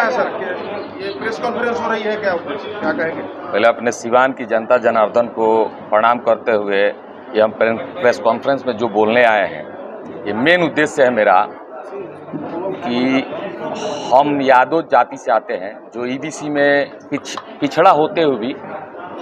है सर? ये press conference हो रही है, क्या कहेंगे? पहले अपने सिवान की जनता जनार्दन को प्रणाम करते हुए ये हम प्रेस कॉन्फ्रेंस में जो बोलने आए हैं, ये मेन उद्देश्य है मेरा कि हम यादव जाति से आते हैं, जो ईबीसी में पिछड़ा होते हुए भी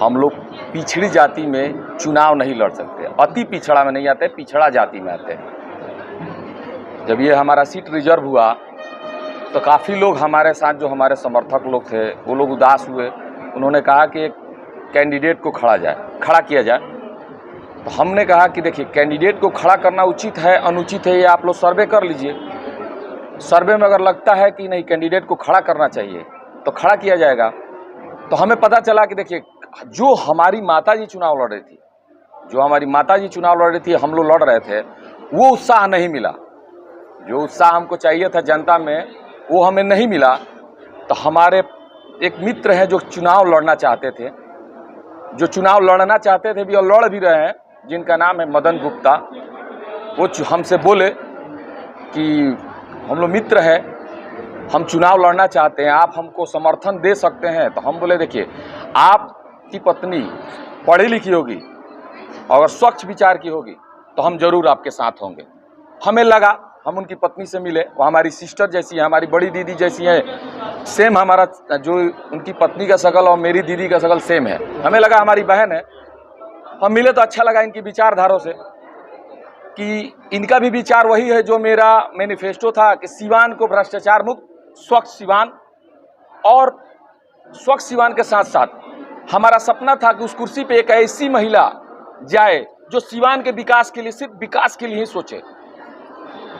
हम लोग पिछड़ी जाति में चुनाव नहीं लड़ सकते। अति पिछड़ा में नहीं आते, पिछड़ा जाति में आते हैं। जब ये हमारा सीट रिजर्व हुआ तो काफ़ी लोग हमारे साथ, जो हमारे समर्थक लोग थे, वो लोग उदास हुए। उन्होंने कहा कि एक कैंडिडेट को खड़ा किया जाए। तो हमने कहा कि देखिए, कैंडिडेट को खड़ा करना उचित है अनुचित है, ये आप लोग सर्वे कर लीजिए। सर्वे में अगर लगता है कि नहीं कैंडिडेट को खड़ा करना चाहिए तो खड़ा किया जाएगा। तो हमें पता चला कि देखिए, जो हमारी माताजी चुनाव लड़ रही थी, हम लोग लड़ रहे थे, वो उत्साह नहीं मिला। जो उत्साह हमको चाहिए था जनता में, वो हमें नहीं मिला। तो हमारे एक मित्र हैं जो चुनाव लड़ना चाहते थे भी और लड़ भी रहे हैं, जिनका नाम है मदन गुप्ता। वो हमसे बोले कि हम लोग मित्र हैं, हम चुनाव लड़ना चाहते हैं, आप हमको समर्थन दे सकते हैं? तो हम बोले देखिए, आपकी पत्नी पढ़ी लिखी होगी, अगर स्वच्छ विचार की होगी तो हम जरूर आपके साथ होंगे। हमें लगा, हम उनकी पत्नी से मिले, वो हमारी सिस्टर जैसी है, हमारी बड़ी दीदी जैसी है, सेम हमारा जो उनकी पत्नी का शकल और मेरी दीदी का शकल सेम है। हमें लगा हमारी बहन है। हम मिले तो अच्छा लगा इनकी विचारधारों से, कि इनका भी विचार वही है जो मेरा मैनिफेस्टो था कि सिवान को भ्रष्टाचार मुक्त, स्वच्छ सिवान। और स्वच्छ सिवान के साथ साथ हमारा सपना था कि उस कुर्सी पे एक ऐसी महिला जाए जो सिवान के विकास के लिए, सिर्फ विकास के लिए ही सोचे।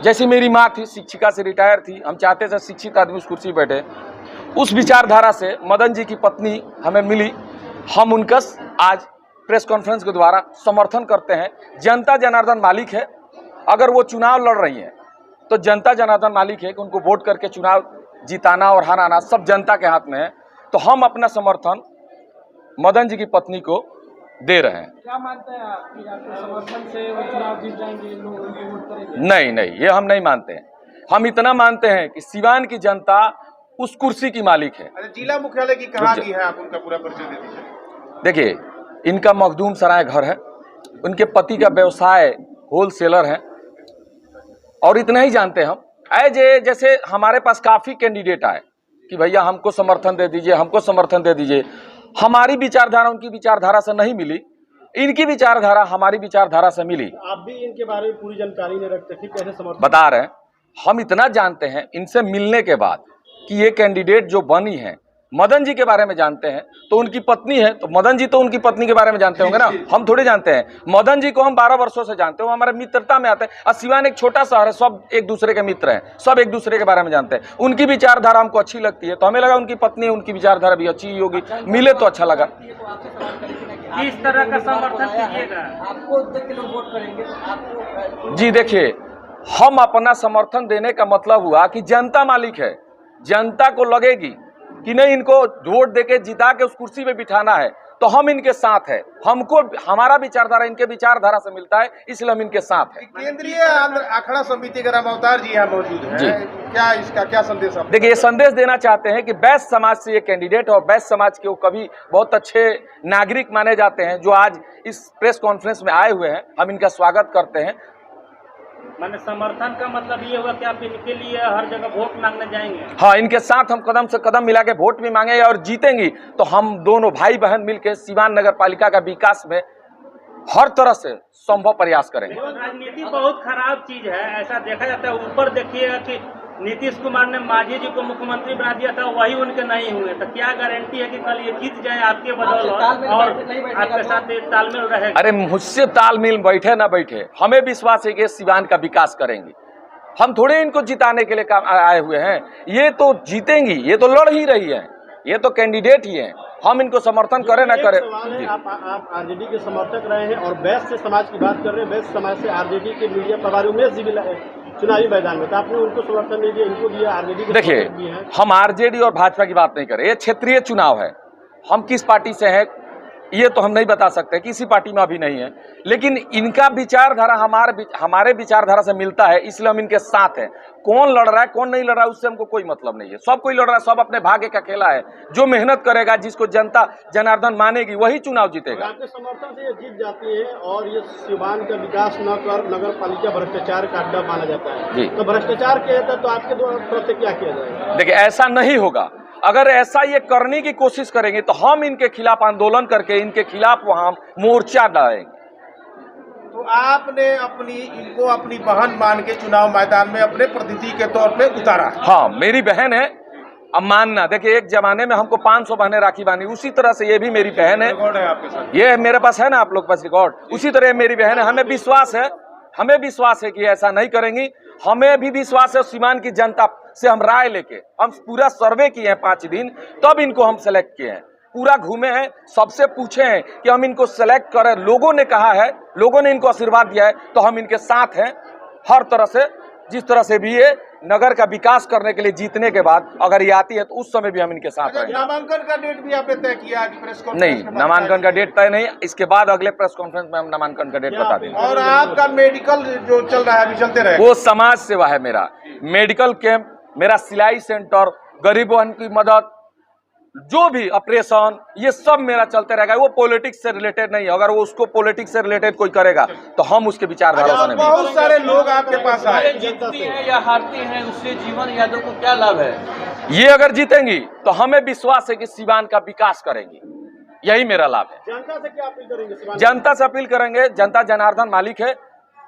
जैसे मेरी माँ थी, शिक्षिका से रिटायर थी, हम चाहते थे शिक्षित आदमी उस कुर्सी पर बैठे। उस विचारधारा से मदन जी की पत्नी हमें मिली। हम उनका आज प्रेस कॉन्फ्रेंस के द्वारा समर्थन करते हैं। जनता जनार्दन मालिक है, अगर वो चुनाव लड़ रही है तो जनता जनार्दन मालिक है कि उनको वोट करके चुनाव जिताना और हराना सब जनता के हाथ में है। तो हम अपना समर्थन मदन जी की पत्नी को दे रहे हैं। क्या मानते हैं आप कि आपके समर्थन से वो चुनाव जीत जाएंगे, लोग उनको वोट करेंगे? नहीं, ये हम नहीं मानते हैं। हम इतना मानते हैं कि सिवान की जनता उस कुर्सी की मालिक है। जिला मुख्यालय की कहाँ की है, आप उनका पूरा परिचय दे दीजिए। देखिए, इनका मखदूम सराय घर है, उनके पति का व्यवसाय होलसेलर है, और इतना ही जानते हैं हम। जैसे हमारे पास काफ़ी कैंडिडेट आए कि भैया हमको समर्थन दे दीजिए, हमारी विचारधारा उनकी विचारधारा से नहीं मिली, इनकी विचारधारा हमारी विचारधारा से मिली। आप भी इनके बारे में पूरी जानकारी नहीं रखते, फिर कैसे समर्थन? बता रहे हैं, हम इतना जानते हैं इनसे मिलने के बाद कि ये कैंडिडेट जो बनी है, मदन जी के बारे में जानते हैं। तो उनकी पत्नी है, तो मदन जी तो उनकी पत्नी के बारे में जानते होंगे ना, हम थोड़ी जानते हैं। मदन जी को हम 12 वर्षों से जानते हैं, वो हमारे मित्रता में आते हैं। और सिवान एक छोटा शहर है, सब एक दूसरे के मित्र हैं, सब एक दूसरे के बारे में जानते हैं। उनकी विचारधारा हमको अच्छी लगती है, तो हमें लगा उनकी पत्नी है, उनकी विचारधारा भी अच्छी होगी, मिले तो अच्छा लगा। किस तरह का समर्थन कीजिएगा? आपको देख के लोग वोट करेंगे? जी देखिए, हम अपना समर्थन देने का मतलब हुआ कि जनता मालिक है, जनता को लगेगी कि नहीं इनको वोट देके जिता के उस कुर्सी पे बिठाना है, तो हम इनके साथ है। हमको हमारा विचारधारा इनके विचारधारा से मिलता है, इसलिए हम इनके साथ हैं। केंद्रीय अखाड़ा समिति के रामावतार जी यहाँ मौजूद हैं, क्या इसका क्या संदेश आप? देखिए, ये संदेश देना चाहते हैं कि वैश्य समाज से ये कैंडिडेट और वैश्य समाज के वो कभी बहुत अच्छे नागरिक माने जाते हैं, जो आज इस प्रेस कॉन्फ्रेंस में आए हुए हैं। हम इनका स्वागत करते हैं। मैंने समर्थन का मतलब ये हुआ कि आप इनके लिए हर जगह वोट मांगने जाएंगे? हाँ, इनके साथ हम कदम से कदम मिला के वोट भी मांगेंगे, और जीतेंगी तो हम दोनों भाई बहन मिलकर सिवान नगर पालिका का विकास में हर तरह से संभव प्रयास करेंगे। राजनीति बहुत खराब चीज है, ऐसा देखा जाता है। ऊपर देखिएगा कि नीतीश कुमार ने मांझी जी को मुख्यमंत्री बना दिया था, वही उनके नहीं हुए, तो क्या गारंटी है कि कल ये जीत जाए आपके बदौलत और आपके साथ तालमेल रहेगा? अरे, मुझसे तालमेल बैठे ना बैठे, हमें विश्वास है कि सिवान का विकास करेंगे। हम थोड़े इनको जिताने के लिए आए हुए हैं, ये तो जीतेंगी, ये तो लड़ ही रही है, ये तो कैंडिडेट ही है। हम इनको समर्थन करें ना करें। आप आरजेडी के समर्थक रहे हैं और वैश्य समाज की बात कर रहे हैं। वैश्य समाज से आरजेडी के मीडिया प्रभारी उमेश जी भी चुनावी मैदान में, तो आपने उनको समर्थन नहीं दिया, इनको दिया। आरजेडी के देखिए, हम आरजेडी और भाजपा की बात नहीं कर रहे, ये क्षेत्रीय चुनाव है। हम किस पार्टी से हैं ये तो हम नहीं बता सकते, किसी पार्टी में अभी नहीं है, लेकिन इनका विचारधारा हमारे विचारधारा से मिलता है, इसलिए हम इनके साथ हैं। कौन लड़ रहा है कौन नहीं लड़ रहा है उससे हमको कोई मतलब नहीं है, सब कोई लड़ रहा है, सब अपने भाग्य का खेला है। जो मेहनत करेगा, जिसको जनता जनार्दन मानेगी, वही चुनाव जीतेगा। आपके समर्थन से ये जीत जाती है और ये सीवान का विकास न कर नगर पालिका भ्रष्टाचार का अड्डा माना जाता है जी। तो भ्रष्टाचार किया जाता है तो आपके तरफ से क्या किया जाएगा? देखिए, ऐसा नहीं होगा। अगर ऐसा ये करने की कोशिश करेंगे तो हम इनके खिलाफ आंदोलन करके इनके खिलाफ वहां मोर्चा डालेंगे। तो आपने इनको अपनी बहन मान के चुनाव मैदान में अपने प्रतिनिधि के तौर पे उतारा? हाँ, मेरी बहन है। अब मानना, देखिए एक जमाने में हमको 500 बहनें राखी बांधी, उसी तरह से ये भी मेरी बहन है। रिकॉर्ड है आपके साथ? ये मेरे पास है ना, आप लोग पास रिकॉर्ड, उसी तरह मेरी बहन है। हमें विश्वास है कि ऐसा नहीं करेंगी। हमें भी विश्वास है सीवान की जनता से, हम राय लेके हम पूरा सर्वे किए हैं 5 दिन, तब इनको हम सेलेक्ट किए हैं। पूरा घूमे हैं, सबसे पूछे हैं कि हम इनको सेलेक्ट करें। लोगों ने कहा है, लोगों ने इनको आशीर्वाद दिया है, तो हम इनके साथ हैं हर तरह से। जिस तरह से भी ये नगर का विकास करने के लिए जीतने के बाद अगर ये आती है तो उस समय भी हम इनके साथ रहेंगे। नामांकन का डेट भी आपने तय किया आज प्रेस कॉन्फ्रेंस नहीं, में? नामांकन का डेट तय नहीं, इसके बाद अगले प्रेस कॉन्फ्रेंस में हम नामांकन का डेट बता देंगे। और आपका मेडिकल जो चल रहा है अभी चलते रहे? वो समाज सेवा है मेरा, मेडिकल कैंप, मेरा सिलाई सेंटर, गरीबों की मदद, जो भी ऑपरेशन, ये सब मेरा चलते रहेगा। वो पॉलिटिक्स से रिलेटेड नहीं है। अगर वो उसको पॉलिटिक्स से रिलेटेड कोई करेगा तो हम उसके विचारधारा से नहीं। बहुत सारे लोग आपके पास आए, जीतती हैं या हारती हैं, उससे जीवन यादव को क्या लाभ है? ये अगर जीतेंगी तो हमें विश्वास है कि सीवान का विकास करेंगी, यही मेरा लाभ है। जनता से क्या अपील करेंगे सीवान? जनता से अपील करेंगे, जनता जनार्दन मालिक है,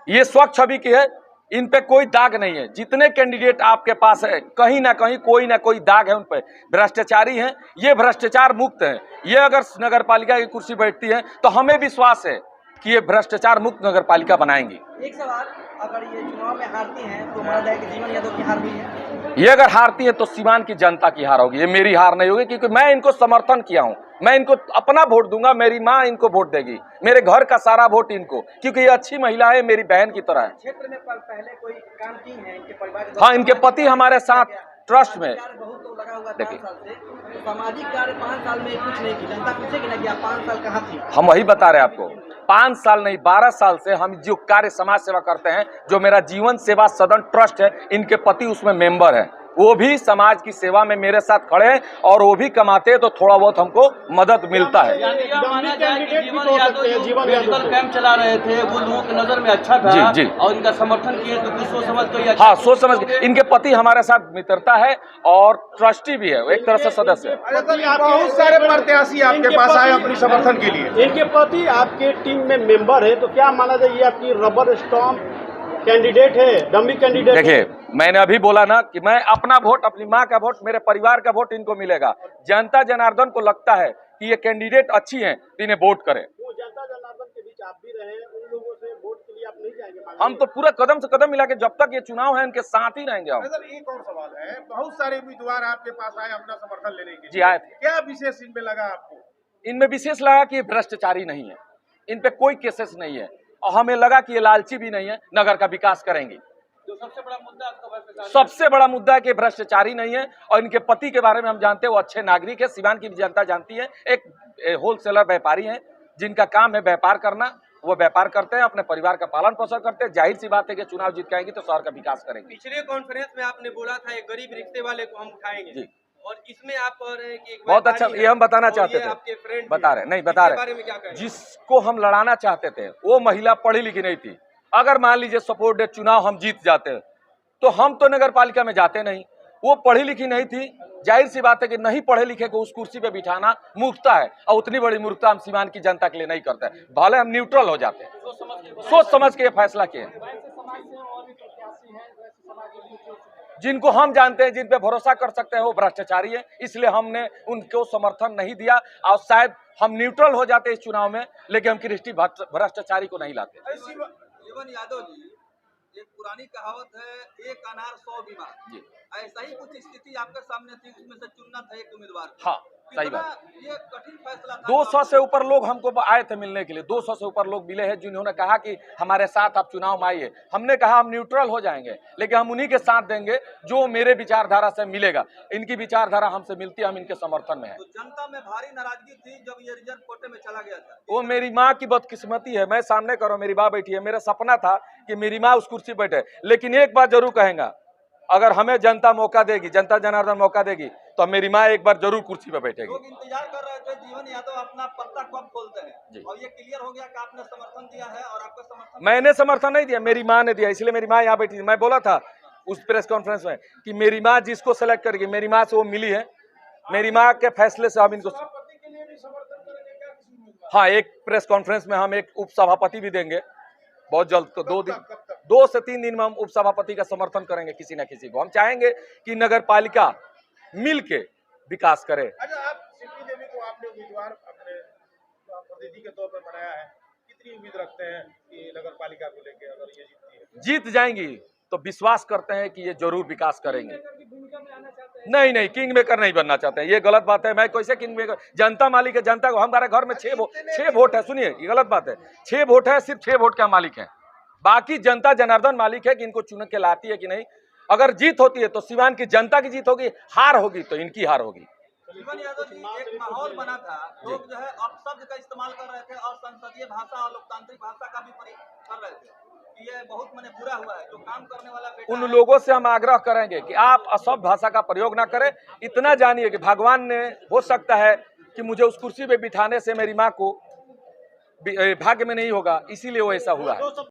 ये स्वच्छ छवि की है, इन पे कोई दाग नहीं है। जितने कैंडिडेट आपके पास है, कहीं ना कहीं कोई ना कोई दाग है उन पे, भ्रष्टाचारी हैं, ये भ्रष्टाचार मुक्त हैं। ये अगर नगर पालिका की कुर्सी बैठती है तो हमें विश्वास है कि ये भ्रष्टाचार मुक्त नगर पालिका बनाएंगी। एक सवाल, अगर ये चुनाव में हारती हैं तो माना जाए कि जीवन यादव की हार हुई है? ये अगर हारती है तो सीवान की जनता की हार होगी, ये मेरी हार नहीं होगी, क्योंकि मैं इनको समर्थन किया हूं। मैं इनको अपना वोट दूंगा, मेरी माँ इनको वोट देगी, मेरे घर का सारा वोट इनको, क्योंकि ये अच्छी महिला है, मेरी बहन की तरह है। क्षेत्र में पहले कोई काम की है इनके परिवार के? हाँ, इनके पति हमारे साथ ट्रस्ट में। बहुत तो लगा हुआ 5 देखिए, साल से, तो सामाजिक कार्य 5 साल में कुछ नहीं की। जनता पूछेगी ना कि आप 5 साल कहाँ थी? हम वही बता रहे हैं आपको, 5 साल नहीं 12 साल से हम जो कार्य समाज सेवा करते हैं, जो मेरा जीवन सेवा सदन ट्रस्ट है, इनके पति उसमें मेंबर है, वो भी समाज की सेवा में मेरे साथ खड़े हैं और वो भी कमाते हैं, तो थोड़ा बहुत हमको मदद मिलता है। मेडिकल कैंप चला रहे थे, वो लोगों की नजर में अच्छा था। जी, जी। और इनका समर्थन किए तो कुछ सोच समझ कर हाँ, सोच समझ के। इनके पति हमारे साथ मित्रता है और ट्रस्टी भी है, एक तरह से सदस्य है। बहुत सारे प्रत्याशी आपके पास आए अपनी समर्थन के लिए। इनके पति आपके टीम में मेंबर है, तो क्या माना जाए ये आपकी रबर स्टॉम्प कैंडिडेट है, डमी कैंडिडेट? देखिए, मैंने अभी बोला ना कि मैं अपना वोट, अपनी माँ का वोट, मेरे परिवार का वोट इनको मिलेगा। जनता जनार्दन को लगता है कि ये कैंडिडेट अच्छी हैं तो इन्हें वोट करें। वो जनता जनार्दन के बीच आप भी रहे, उन लोगों से वोट के लिए आप नहीं जाएंगे? हम तो पूरा कदम से कदम मिला के जब तक ये चुनाव है इनके साथ ही रहेंगे हम। सर, एक और सवाल है, बहुत सारे उम्मीदवार आपके पास आए अपना समर्थन लेने के लिए। जी, आए थे। क्या विशेष इनमें लगा आपको? इनमें विशेष लगा कि ये भ्रष्टाचारी नहीं है, इन पे कोई केसेस नहीं है, और हमें लगा कि ये लालची भी नहीं है, नगर का विकास करेंगी। जो सबसे बड़ा मुद्दा आपका भ्रष्टाचार, सबसे बड़ा मुद्दा है कि भ्रष्टाचारी नहीं है, और इनके पति के बारे में हम जानते हैं, वो अच्छे नागरिक है, सीवान की भी जनता जानती है। एक होलसेलर व्यापारी हैं जिनका काम है व्यापार करना, वो व्यापार करते हैं, अपने परिवार का पालन पोषण करते हैं। जाहिर सी बात है कि चुनाव जीत के आएंगे तो शहर का विकास करेंगे। पिछले कॉन्फ्रेंस में आपने बोला था एक गरीब रिक्शे वाले को हम उठाएंगे जी। और इसमें आप कह रहे हैं कि एक बहुत अच्छा, व्यापारी ये हम बताना है और चाहते ये थे, आपके फ्रेंड बता रहे नहीं, बता इसके बारे रहे में क्या कहें? जिसको हम लड़ाना चाहते थे वो महिला पढ़ी लिखी नहीं थी। अगर मान लीजिए सपोर्ट डे चुनाव हम जीत जाते तो हम तो नगर पालिका में जाते नहीं, वो पढ़ी लिखी नहीं थी। जाहिर सी बात है कि नहीं पढ़े लिखे को उस कुर्सी पे बिठाना मूर्खता है, और उतनी बड़ी मूर्खता हम सीवान की जनता के लिए नहीं करते। भले हम न्यूट्रल हो जाते हैं, सोच समझ के ये फैसला किए। जिनको हम जानते हैं, जिन पे भरोसा कर सकते हैं, वो भ्रष्टाचारी है, इसलिए हमने उनको समर्थन नहीं दिया। और शायद हम न्यूट्रल हो जाते इस चुनाव में, लेकिन हम कृष्टि भ्रष्टाचारी को नहीं लाते। जीवन यादव जी, एक पुरानी कहावत है, एक अनार 100 बीमार। जी। ऐसा ही कुछ स्थिति आपके सामने थी, उसमें से चुनना था एक उम्मीदवार। हाँ, सही बात। ये कठिन फैसला था। 200 से ऊपर लोग हमको आए थे मिलने के लिए, 200 से ऊपर लोग मिले हैं जिन्होंने कहा कि हमारे साथ आप चुनाव में आइए। हमने कहा हम न्यूट्रल हो जाएंगे, लेकिन हम उन्हीं के साथ देंगे जो मेरे विचारधारा से मिलेगा। इनकी विचारधारा हमसे मिलती है, हम इनके समर्थन में हैं। तो जनता में भारी नाराजगी थी जब ये रिजर्व कोटे में चला गया था। वो मेरी माँ की बदकिस्मती है, मैं सामने करो, मेरी माँ बैठी है। मेरा सपना था कि मेरी माँ उस कुर्सी पर बैठे, लेकिन एक बात जरूर कहेंगा, अगर हमें जनता मौका देगी, जनता जनार्दन मौका देगी, तो मेरी माँ एक बार जरूर कुर्सी पर बैठेगी। लोग इंतजार कर रहे थे जीवन यादव अपना पत्ता कब खोलते हैं, और ये क्लियर हो गया कि आपने समर्थन दिया है और आपका समर्थन। मैंने समर्थन नहीं दिया, मेरी माँ ने दिया, इसलिए मेरी माँ यहाँ बैठी थी। मैं बोला था उस प्रेस कॉन्फ्रेंस में कि मेरी माँ जिसको सेलेक्ट करेगी, मेरी माँ से वो मिली है, मेरी माँ के फैसले से हम इनको। हाँ, एक प्रेस कॉन्फ्रेंस में हम एक उपसभापति भी देंगे बहुत जल्द, तो 2 से 3 दिन में हम उपसभापति का समर्थन करेंगे किसी न किसी को। हम चाहेंगे कि नगर पालिका मिल के विकास करे। अच्छा, आप सिंपी देवी को आपने उम्मीदवार अपने प्रतिनिधि के तौर पर बनाया है, कितनी उम्मीद रखते हैं कि नगर पालिका को लेकर अगर ये जीतती है? जीत जाएंगी तो विश्वास करते हैं कि ये जरूर विकास करेंगे। नहीं, किंग मेकर नहीं बनना चाहते हैं, ये गलत बात है। मैं कैसे किंग मेकर? जनता मालिक है, जनता को। हमारे घर में 6 वोट है, सुनिए, ये गलत बात है। 6 वोट है, सिर्फ 6 वोट का मालिक है, बाकी जनता जनार्दन मालिक है कि इनको चुन के लाती है कि नहीं। अगर जीत होती है तो सिवान की जनता की जीत होगी, हार होगी तो इनकी हार होगी। जीवन यादव जी, एक माहौल बना था, लोग जो है अपशब्द का इस्तेमाल कर रहे थे और संसदीय भाषा और लोकतांत्रिक भाषा का भी प्रयोग कर रहे थे। ये बहुत बुरा हुआ है, जो काम करने वाला बेटा उन लोगों से हम आग्रह करेंगे कि आप असभ्य भाषा का प्रयोग ना करें। इतना जानिए कि भगवान ने, हो सकता है कि मुझे उस कुर्सी पे बिठाने से मेरी माँ को भाग्य में नहीं होगा, इसीलिए वो ऐसा हुआ है।